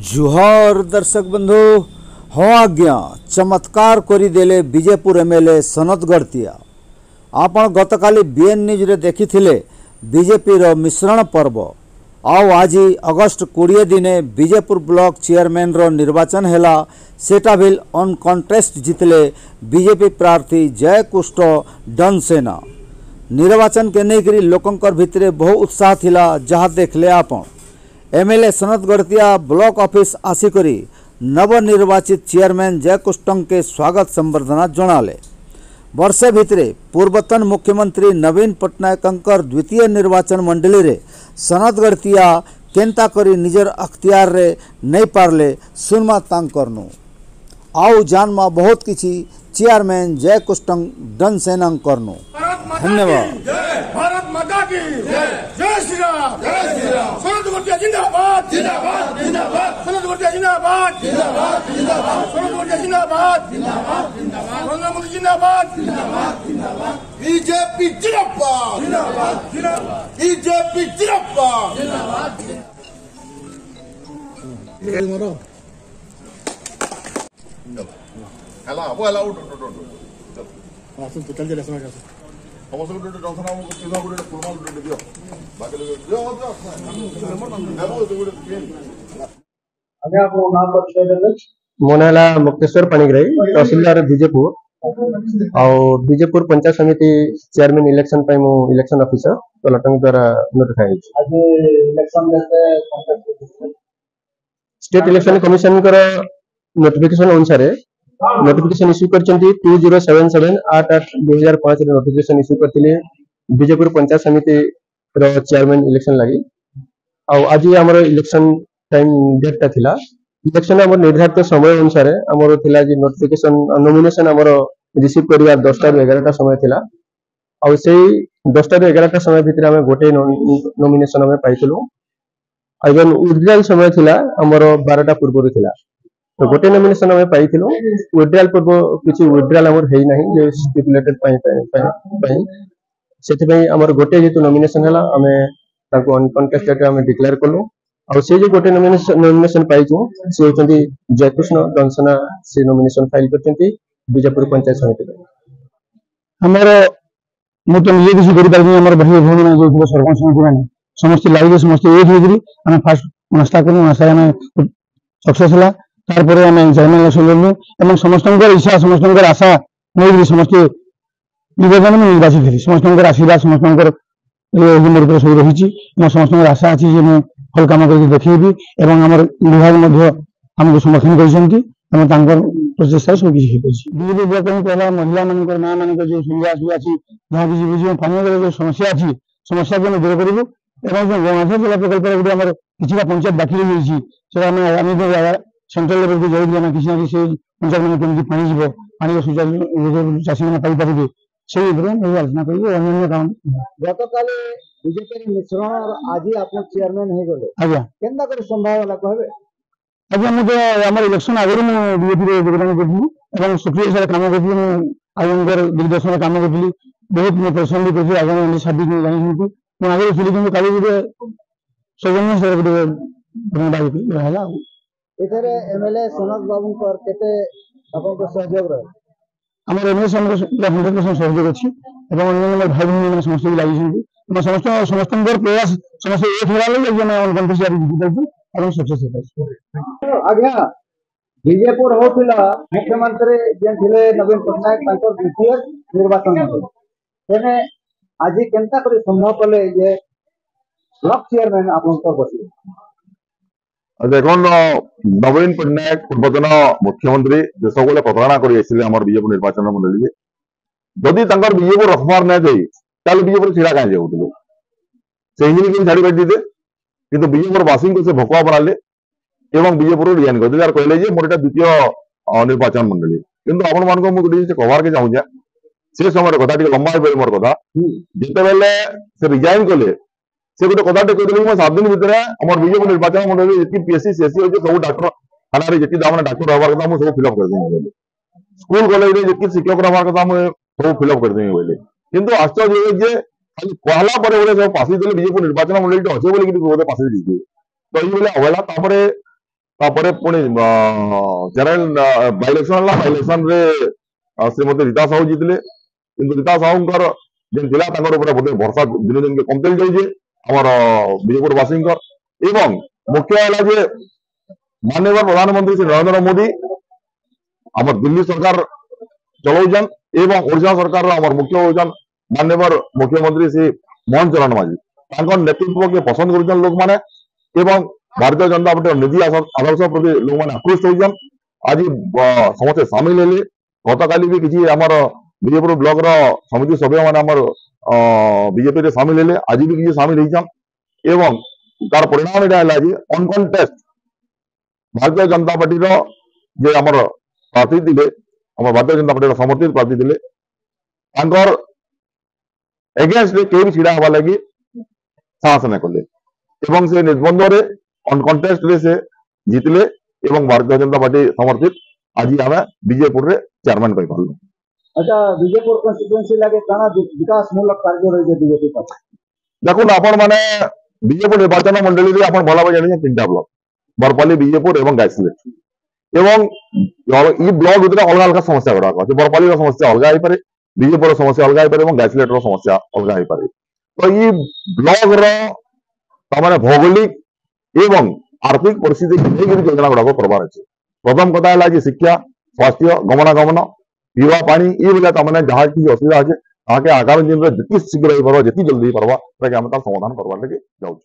जुहार दर्शक बंधु हाँ आज्ञा चमत्कार करदेले विजयपुर एमएलए सनत गड़तिया आपण गतकाली बीएन न्यूज रे देखिथिले बीजेपी रो मिश्रण पर्व आओ आज अगस्ट 20 दिने विजयपुर ब्लॉक चेयरमैन रो निर्वाचन हैला सेटा भी ऑन कंटेस्ट जितले बीजेपी प्रार्थी जयकुष्ट डनसेना निर्वाचन के नहीं लोकंकर भितरे बहु उत्साह थिला जहाँ देखले आपण एमएलए सनत गड़तिया ब्लॉक ऑफिस आसिकरी नवनिर्वाचित चेयरमैन जयकुष्टंग के स्वागत संबर्धना जनाले। वर्षे भितरे पूर्वतन मुख्यमंत्री नवीन पट्टनायकंकर द्वितीय निर्वाचन मंडली रे सनत गड़तिया केंता करी निजर अख्तियार रे नहीं पारले सुनमा तांकरनु आओ जानमा बहुत किछि चेयरमैन जयकुष्टंग डनसेना करनु। धन्यवाद। भारत माता की जय श्री राम। सनत गड़तिया जिंदाबाद जिंदाबाद जिंदाबाद। सनत गड़तिया जिंदाबाद जिंदाबाद जिंदाबाद। सनत गड़तिया जिंदाबाद जिंदाबाद जिंदाबाद। नरेंद्र मोदी जिंदाबाद जिंदाबाद जिंदाबाद। बीजेपी जिंदाबाद जिंदाबाद जिंदाबाद। बीजेपी जिंदाबाद जिंदाबाद। हेला वो हेला उठ उठ उठ हां सुन तो चल चल समझ समस्त को जंसन हमको किना को फॉर्मल दियो बाकी लोग जो हो तो आगे आप नाम परिचय देबे। मो नाला मुक्तेश्वर पाणिग्राही तहसीलदार विजयपुर और विजयपुर पंचायत समिति चेयरमैन इलेक्शन पे मो इलेक्शन ऑफिसर तलटंग द्वारा नोटिफाई आज इलेक्शन देते स्टेट इलेक्शन कमिशन कर नोटिफिकेशन अनुसार नोटिफिकेशन इश्यू करचंती 2077 8/8/2005 रे नोटिफिकेशन इश्यू करथिले विजयपुर पंचायत समिति रो चेयरमैन इलेक्शन लागि आ आज हमर इलेक्शन टाइम डेट ता थिला इलेक्शन हमर निर्धारित समय अनुसार हमर थिला जे नोटिफिकेशन नॉमिनेशन हमर रिसीव करिया 10 टा 11 टा समय थिला आ सेही 10 टा 11 टा समय भितर हम गोटे नॉमिनेशन हम पाइतलु आइगन विड्रॉल समय थिला हमर 12 टा पूर्व थिला तो गोटे नॉमिनेशन हम पाइथिलु विड्रॉल पूर्व किछि विड्रॉल हमर हेइ नाही जे स्टिपुलेटेड पाई सेति पई हमर गोटे जेतु नॉमिनेशन हला हमें ताको अनकंटेस्टेड हम डिक्लेयर करलु और से जे गोटे नॉमिनेशन पाइछु से होचंती जयकृष्ण डनसेना से नॉमिनेशन फाइल करचंती विजयपुर पंचायत समिति हमर मु तो ये किसी करि पारनी हमर भाई भौणी में जो सरपंच समिति माने समस्त लाइव समस्त एक होइकरी हम फास्ट नास्ता करनु नास्ता में सक्सेस हला तार परे हम चेयरमैन इलेक्शन लड़नु एवं समस्तंकर इच्छा समस्तंकर आशा नहीं समस्त निवेदन में निर्वाचित थी समस्तंकर आशीर्वाद समस्तंकर मोर पर सब रही समस्तंकर आशा अच्छी जे मु फल काम करके देखिबी एवं हमर विभाग मध्य हमको समर्थन करछंती हम तांकर प्रचेष्टा सब किछि होइछि बीजेपी ब्लॉक में पहला महिला मानकर मां मानकर जो समस्या अछि जहां किछि बुझियो पानी जो समस्या अछि समस्या को दूर करबो एवं जो गणमाध्य जिला प्रकल्प रे हमर किछि पंचायत बाकी रहि छि से हम आगामी सेंट्रल लेवल को जाई दिया किसी ना किसी पंचायत में केमती पानी जीव पानी सुचारू चाषी मैंने पाई पारे से आलोचना करेंगे अन्य काम गतकाली बीजेपी मिश्रण आज आप चेयरमैन हो गले आज्ञा केनता कर संभव होला कहबे आज्ञा मुझे हमर इलेक्शन आगे मु बीजेपी रे योगदान करथि एवं सक्रिय हिसाब काम करथि मु आयंगर दिग्दर्शन काम करथि बहुत मो पसंद करथि आगे हम शादी में जानि हूं मु आगे फिली कि काली जे सजन से बनबाई रहला एथरे एमएलए सनत बाबू पर केते आपन को सहयोग रहे हमर एमएलए हमर 100% सहयोग अछि एवं अन्य भाई बहन समस्त लागि छि हम समस्त प्रयास समस्त एक होला ले जे मैं कॉन्फ्रेंस जारी दितल एवं सक्सेस होता आज्ञा विजयपुर होतिला मुख्यमंत्री जे थिले नवीन पटनायक तांकर द्वितीय निर्वाचन तेने आज केनता करी संभव कले जे ब्लॉक चेयरमैन आपन पर बसिले देखो नवीन पट्टनायक पूर्वतन मुख्यमंत्री देश को प्रतारणा कर विजयपुर निर्वाचन मंडली जदि विजयपुर रखबार ना जाए ताल विजयपुर छीड़ा कहीं जाऊँ से हिंदी छाड़ी बैठे कि विजयपुर वासी को से भकुआ बनाले एवं विजयपुर रिजाइन कर कहले मोर एटा द्वितीय निर्वाचन मंडली किंतु आपण मान मुझे कबार के चाहूँ से समय कथा लंबा हो मोर कथा जिते बेले से रिजाइन कले से गोटे कथा कहते 7 दिन भितर आम विजयपुर निर्वाचन मंडली जी पीएससी सीएससी अच्छे सब डाक्टर थाना जी मैंने डाक्टर रहा कथा मुझे सब फिलअप करदेवी बोले स्कूल कॉलेज में जी शिक्षक रहा कथा मुझे सब फिलअप करदेवी बोले किंतु आश्चर्य जे खाली कहला पर बोले सब पासी देले बीजेपी निर्वाचन मंडली अच्छे बोले कि बोले पासी दीजिए तो ये बोले अवहेला तापरे पुणी जनरल बाय इलेक्शन रे श्रीमती रीता साहू जीतले किंतु रीता साहूंकर जेन थिला तांकर ऊपर बोले भरोसा दिन दिन के कमतेल जाउजे हमर बीजेपुर वासींकर एवं मुख्य है जे माननीय प्रधानमंत्री श्री नरेंद्र मोदी हमर दिल्ली सरकार चलाउजन एवं ओडिशा सरकार हमर मुख्य होजन माननीय मुख्यमंत्री श्री मोहन चरण माझी तांकर नेतृत्व के पसंद करुछन लोक माने एवं भारतीय जनता पार्टी नीति आदर्श प्रति लोक माने आकृष्ट होजन आज समस्त सामिल हेले गतकाली भी किसी हमर बीजेपुर ब्लॉक रो समिति सभ्य माने हमर बीजेपी रे सामिल हेले आज भी किसी सामिल होजन एवं तार परिणाम एटा हला जे अनकंटेस्ट भारतीय जनता पार्टी रो जे हमर प्रार्थी दिले हमर भारतीय जनता पार्टी रो समर्थित प्रार्थी दिले तांकर एगेंस्ट रे केबी छिड़ा हवा लगी साहस न कले एवं से निर्बंध रे अनकंटेस्ट रे से जीतले एवं भारतीय जनता पार्टी समर्थित आज हमें बीजेपुर रे चेयरमैन पाई पालु अच्छा विजयपुर कन्स्टिट्युएंसी लागे काना विकास मूलक कार्य रही बीजेपी पार्टी देखो आपण माने बीजेपुर निर्वाचन मंडली रे आपण भला जानि तीनटा ब्लॉक बरपाली बीजेपुर एवं गायस्ले एवं ई ब्लॉक भीतर अलग अलग समस्या गुड़ा अच्छे बरपाली समस्या अलग हो पारे बीजेपुर समस्या अलग हो पारे गायस्लेट समस्या अलग हो पारे तो ये ब्लॉक रे भौगोलिक एवं आर्थिक परिस्थिति योजना गुड़ाक करवार अच्छे प्रथम कथा है शिक्षा स्वास्थ्य गमनागमन पीवा पानी ये बोले तमाने जहाँ किसी असुविधा अच्छे आगामी दिन में जितनी शीघ्र हो पार्बा जितनी जल्दी हो पार्बा समाधान करवार लगे जाऊँ।